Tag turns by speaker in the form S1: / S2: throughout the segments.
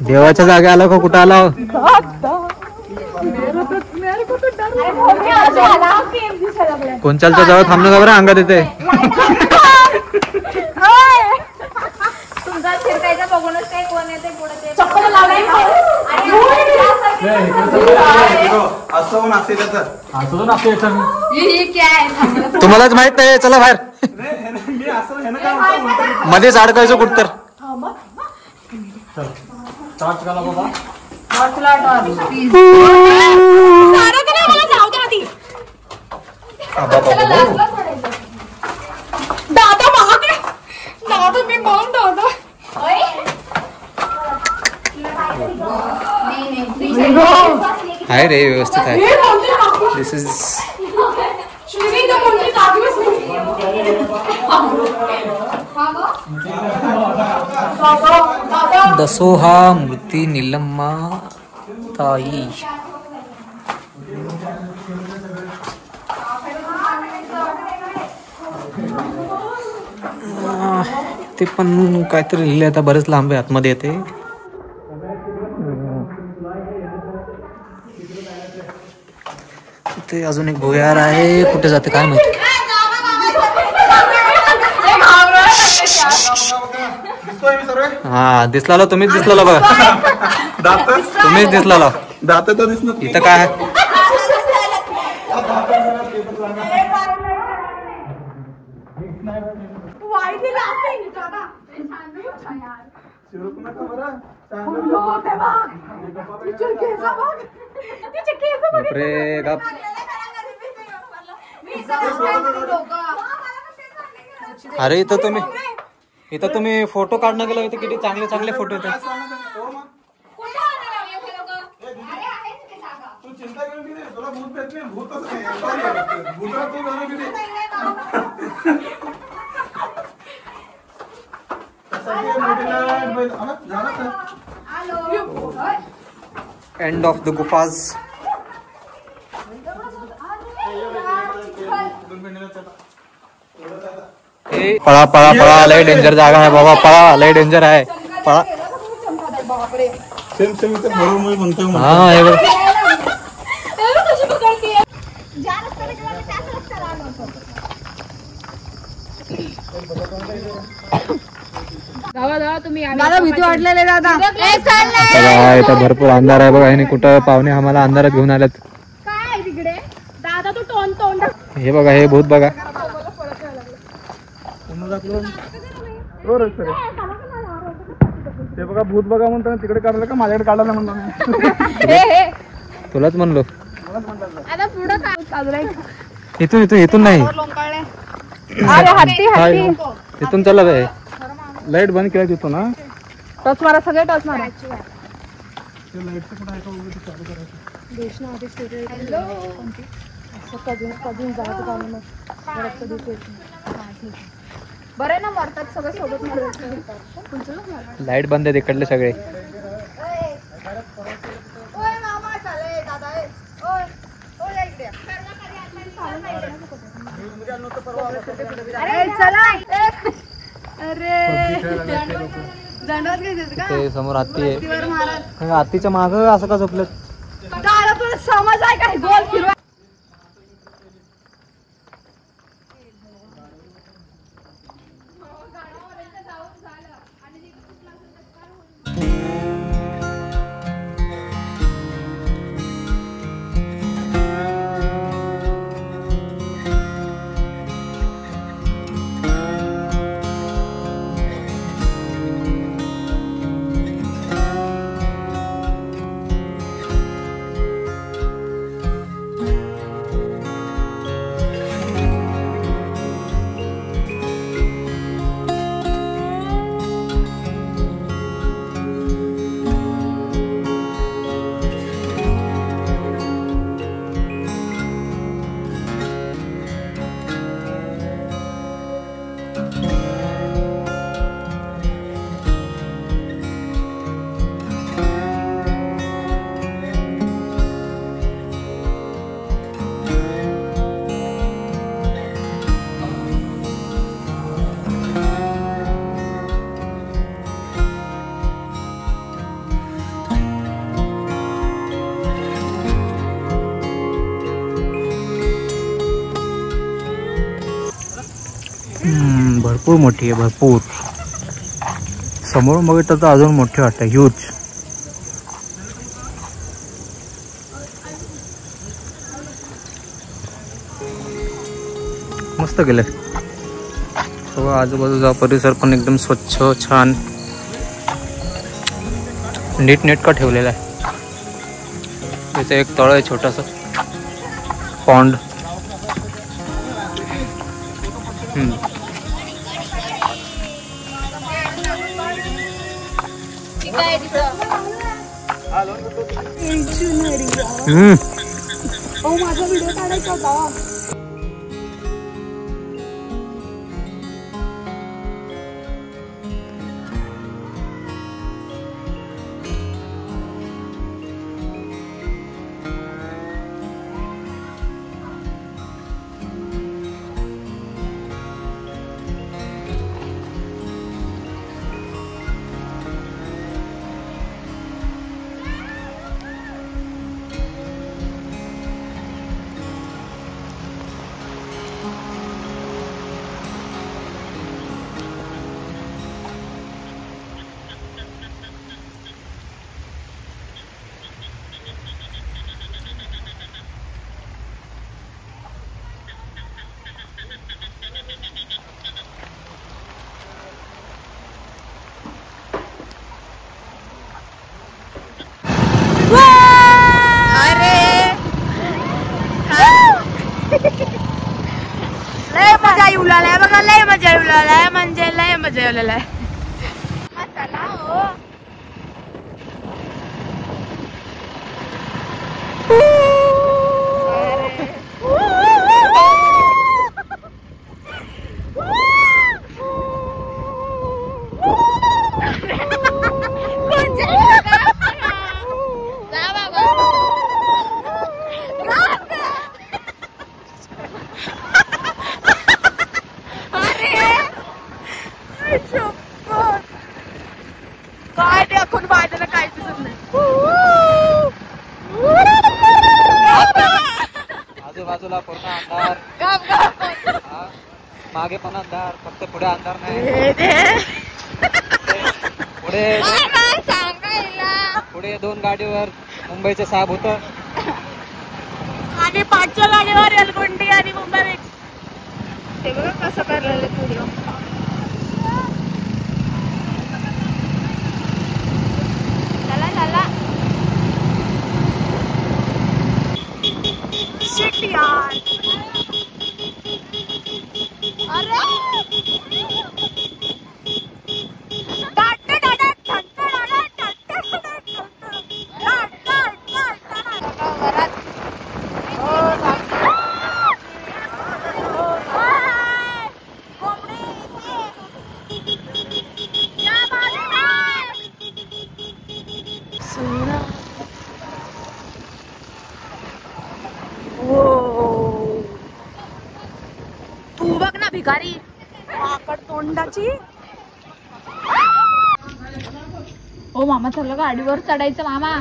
S1: देवाच्या जागे आला का कुठं आला? कोणच्याच्या जवळ थांबणं का बरं अंगात येते. तुम्हालाच माहित नाही. चला बाहेर. मध्येच अडकायचं कुठ तर. आहे रे व्यवस्थित आहे. दिस इज दसोहा मूर्ती निलम्मा ताई. ते पण काहीतरी लिहिले. आता बरेच लांब आहे. आतमध्ये येते. ते अजून एक भुयार आहे. कुठे जाते काय माहिती. हा दिसला. तुम्हीच दिसला बघा. तुम्हीच दिसला. इथं काय अरे इथं तुम्ही फोटो काढणं गेला. इथे किती चांगले चांगले फोटो येतात. एंड ऑफ द गुफाज. पळा पळा पळा. लय डेंजर जागा आहे बाबा. पळा. लय डेंजर आहे. पळा. हा हे बघ.
S2: भीती वाटलेले दादा.
S1: इथं भरपूर अंधार आहे बघा. आणि कुठं पाहुणे आम्हाला अंधारात घेऊन आलेत.
S2: काय तिकडे दादा तू तोंड.
S1: हे बघा. हे भूत बघा.
S3: ते बघा भूत बघा म्हणतो. तिकडे काढलं का माझ्याकडे काढायला म्हणतो.
S1: तुलाच म्हणलो.
S2: आता पुढं काय
S1: इथून इथून इथून नाही. इथून चला बाय. लाईट बंद केला तिथून ना.
S2: टच मारा. सगळे टच मारा. बरं ना मरतात सगळे सोबत.
S1: लाईट बंद आहे तिकडले सगळे. ते समोर हत्ती आहे. हत्तीच्या माग असं का झोपलं.
S2: समज आहे काय. गोल फिरवा.
S1: भरपूर मोठी आहे, भरपूर. समोरून बघितलं तर अजून मोठी वाटतं, ह्यूज. मस्त केलंय. सगळं आजूबाजूचा परिसर पण एकदम स्वच्छ, छान, नीटनेटका ठेवलेला आहे. तिथे एक तळ आहे, छोटासा पॉन्ड.
S2: माझा व्हिडिओ काढायचा होता. लय मजा येऊ लागलाय बघा, लय मजा येऊ लागलाय, म्हणजे लय मजा येऊ लागलाय. चला हो. काय देखून बाजूला काय दिसत नाही.
S1: आजूबाजूला पूर्ण अंधार, मागे पण अंधार, फक्त पुढे अंधार नाही. पुढे 2 गाडीवर मुंबईचे साहेब होत,
S2: आणि 5च्या गाडीवर एलगुंडी आणि मुंबई मिक्स. ते बघा कसं करलेलं व्हिडिओ. चला चला. शिट यार. अरे तू बघ ना भिकारी, आकड तोंडाची. ओ मामा चाललं गाडीवर चढायचं. मामा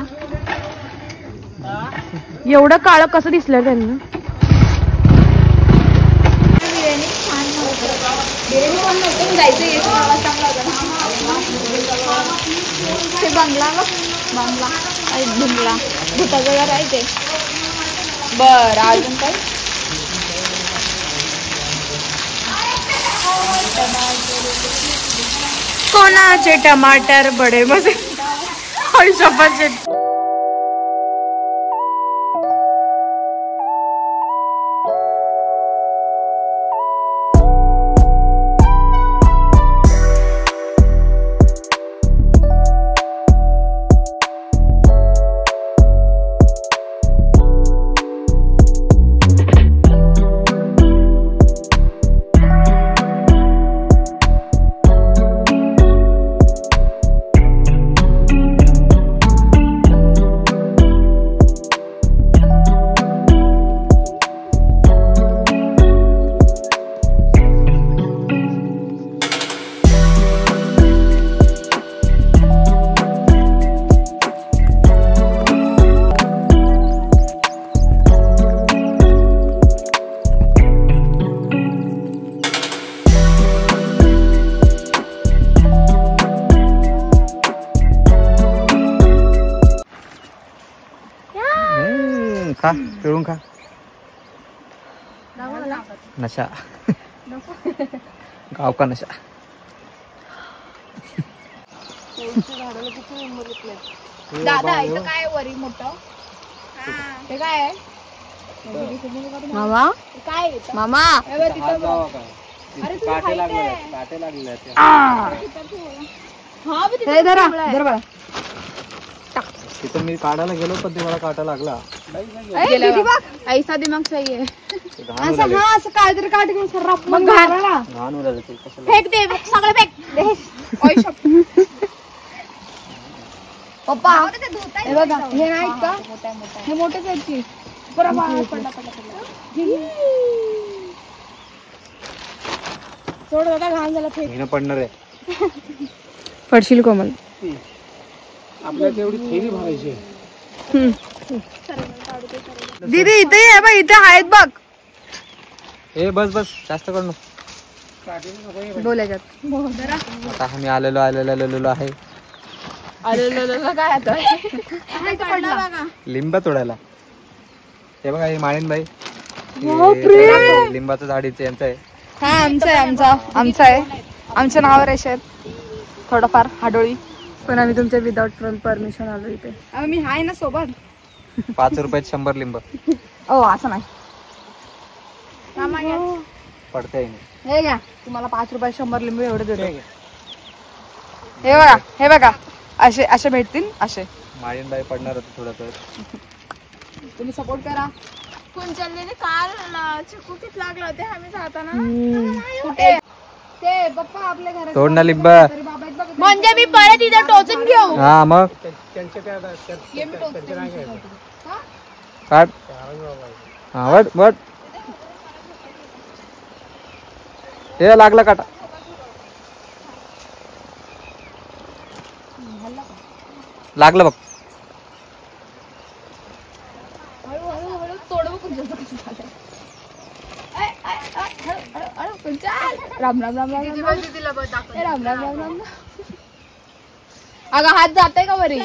S2: एवढं काळं कसं दिसलं त्यांना. ते बंगला बघ, बंगला बंगला भूताचं घर आहे ते. बर अजून काय. कोणाचे टमाटर बडे मजे.
S1: खा पिळून खा. नशा गाव का नशा.
S2: दादा इथं काय वरी मोठं ते काय आहे मामा? काय मामा अरे
S1: काटे लागले. तिथं मी काढायला गेलो पण ते मला काटा लागला.
S2: ऐसा दिमाग सही आहे.
S1: घाण
S2: काहीतरी काट घेऊन फेक दे सगळे फेक. पप्पा हे बघा हे नाही का हे मोठेच आहेत की सोड दादा घाण झाला फेक
S1: पडणार आहे.
S2: पडशील कोमल.
S3: आपल्याला तेवढी थैली भरायची.
S2: दीदी इथे आहे बघ इथे आहेत बघ.
S1: ए बस जास्त कर नको
S2: बोलायच्यात
S1: आता आम्ही आलेलो आहे
S2: काय आता
S1: लिंब तोडायला. हे बघा हे माळीनबाई लिंबाचं झाड इथे यांचं आहे.
S2: हा आमचा आहे आमच्या नावावर आहे थोडंफार हाडोळी पण आम्ही तुमच्या विदाउट परमिशन आलो इथे. मी आहे ना सोबत.
S1: 5 रुपयात 100 लिंब.
S2: ओ असं नाही
S1: पडते.
S2: हे घ्या तुम्हाला 5 रुपयात 100 लिंबू एवढे देतो. हे बघा असे भेटतील असे.
S1: माळीनबाई पडणार होते थोडं तर
S2: तुम्ही सपोर्ट करा.
S4: कुंचलने काल चिकूकीत लागलं होते आम्ही जाताना.
S2: कुठे ते पप्पा आपल्या घरात
S1: तोड ना लिंब.
S4: म्हणजे मी परत इथं टोचून घेऊ.
S1: हा मग काढ. हा वट हे लागला काटा. लागलं बघ.
S2: हळूहळू तोडव राम राम राम राम. अगं हात जाते का वरी.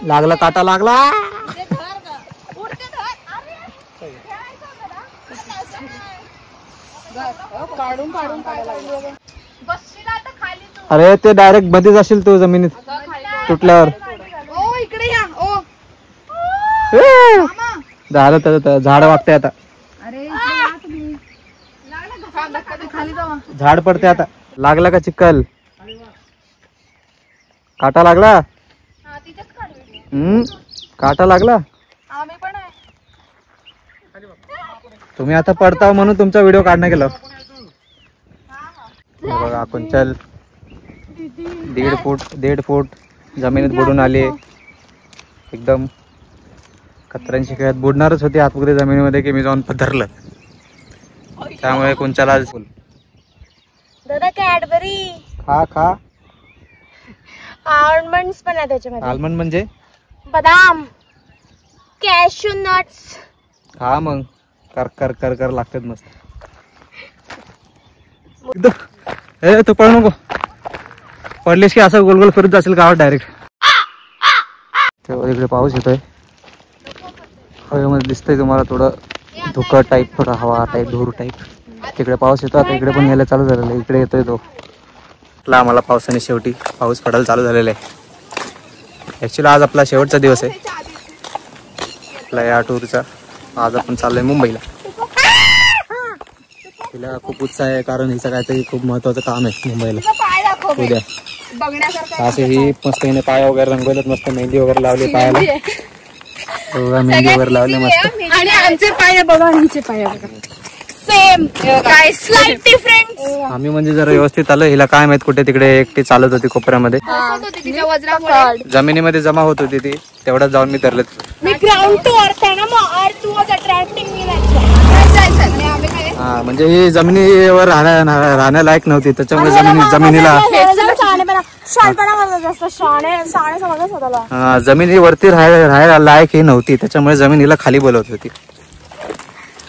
S1: लागला काटा लागला.
S2: काढून
S1: अरे ते डायरेक्ट मध्येच असेल तू जमिनीत तुटल्यावर.
S2: ओ इकडे या. ओ
S1: झालं तर झाड वागते आता.
S2: अरे खाली जावा.
S1: झाड पडते आता. लागला का चिक्कल. काटा लागला. काटा लागला.
S4: आम्ही पण आहे.
S1: तुम्ही आता पडताव म्हणून तुमचा व्हिडिओ काढणं गेलो. बघा कुंचल 1.5 फूट जमिनीत बुडून आली. एकदम कचऱ्यांची खेळत बुडणारच होती आतमध्ये जमिनीमध्ये की मी जाऊन पधरलं. त्यामुळे कुंचल आज
S4: दादा कॅडबरी
S1: खा.
S4: आल्मंड्स पण आहे त्याच्यामध्ये.
S1: आल्मंड म्हणजे
S4: बदाम कॅशू नट्स.
S1: खा मग. कर कर कर लागतात मस्त. ए तू पळ नको. पडलीस की असं गोल गोल फिरत जाशील गावात डायरेक्ट. तेव्हा इकडे पाऊस येतोय. हवेमध्ये दिसतंय तुम्हाला थोडं धुकं टाईप थोडं हवा टाईप धूर टाईप. तिकडे पाऊस येतो. आता इकडे पण यायला चालू झालेला आहे. इकडे येतोय तो. आम्हाला पावसाने शेवटी पाऊस पडायला चालू झालेला आहे. ऍक्च्युली आज आपला शेवटचा दिवस आहे आपला या टूरचा. आज आपण चाललोय मुंबईला. तिला खूप उत्साह आहे कारण हिचं काहीतरी खूप महत्वाचं काम आहे मुंबईला उद्या. असे ही मस्त हिने पाय वगैरे रंगवलेत. मस्त मेहंदी वगैरे लावली पायाला. मेहंदी वगैरे लावली मस्त.
S2: आणि आमचे पाय बघा हिचे पाय बघा
S4: सेम काय स्लाइट डिफरन्स.
S1: आम्ही म्हणजे जरा व्यवस्थित आलो. हिला काय माहित कुठे तिकडे एकटी चालत होती कोपऱ्यामध्ये. जमिनीमध्ये जमा होत होती ती. तेवढ्यात जाऊन मी धरलं.
S4: मी ग्राउंड टू अर्थ आहे ना मग अर्थ वॉज अट्रॅक्टिंग मी.
S1: हा म्हणजे ही जमिनीवर राहण्यालायक नव्हती त्याच्यामुळे जमिनीला जमिनीवरती राहायला लायक ही नव्हती त्याच्यामुळे जमिनीला खाली बोलवत होती.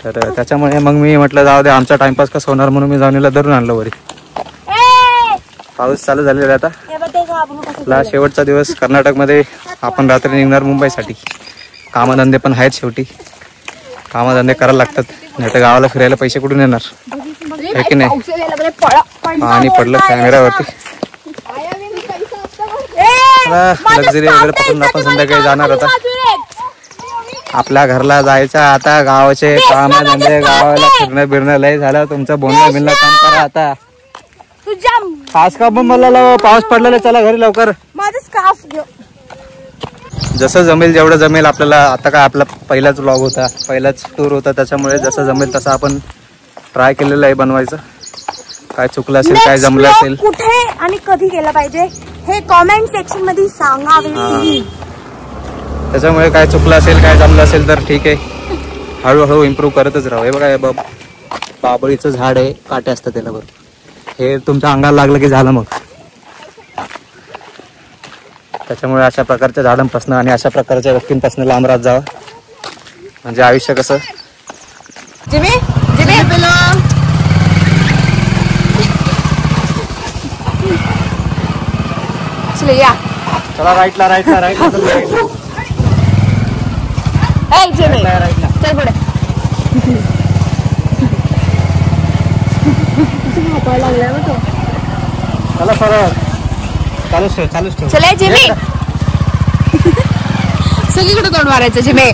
S1: तर त्याच्यामुळे मग मी म्हटलं जाऊ दे आमचा टाइमपास कसं होणार म्हणून मी जमिनीला धरून आणलं वरी. पाऊस चालू झालेला आता. आपला शेवटचा दिवस कर्नाटकमध्ये. आपण रात्री निघणार मुंबईसाठी. कामधंदे पण आहेत शेवटी. कामधंदे करायला लागतात, नाही तर गावाला फिरायला पैसे कुठून येणार आहे की नाही. आणि पडलं कॅमेऱ्यावरती. लक्झरी वगैरे पकडून आपण संध्याकाळी जाणार आता आपल्या घरला जायचं. आता गावाचे कामधंदे, गावाला फिरणं बिरणं लय झालं. तुमचं बोलणं बिरणं काम करा आता. खास का पण मला पाऊस पडलेला, चला घरी लवकर. जसं जमेल जेवढं जमेल आपल्याला. आता काय आपला पहिलाच व्लॉग होता, पहिलाच टूर होता, त्याच्यामुळे जसं जमेल तसं आपण ट्राय केलेलं आहे बनवायचं. काय चुकलं असेल, काय जमलं असेल,
S4: कुठे आणि कधी केलं पाहिजे हे कॉमेंट सेक्शन मध्ये सांगावे.
S1: त्याच्यामुळे काय चुकलं असेल, काय जमलं असेल तर ठीक आहे, हळूहळू इम्प्रूव्ह करतच राहू. हे बघा, हे बाबळीचं झाड आहे, काटे असतात त्याला बरोबर. हे तुमच्या अंगाला लागलं की झालं मग. त्याच्यामुळे अशा प्रकारच्या झाडांपासून आणि अशा प्रकारच्या व्यक्तींपासून लांब राहत जावं, म्हणजे आयुष्य कसं. चला राईटला राईटला राईटला राईटला.
S2: चल पुढे.
S1: चला सरळ चालूच ठेव, चालूच ठेव.
S2: चल जिमी. सगळीकडे तोंड मारायचं जिमे.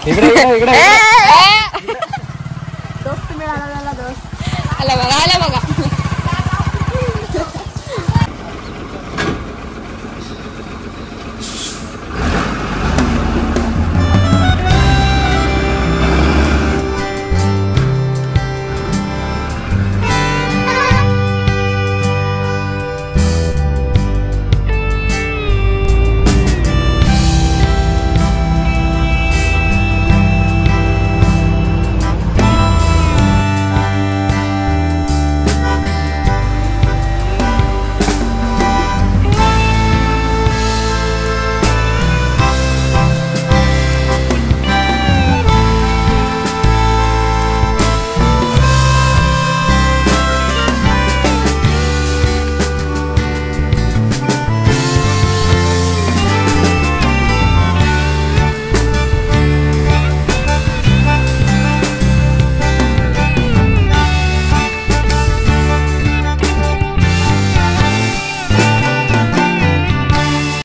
S1: इकडे इकडे इकडे.
S2: दोस्त मिळाला दोस्त. आला बघा, आला बघा.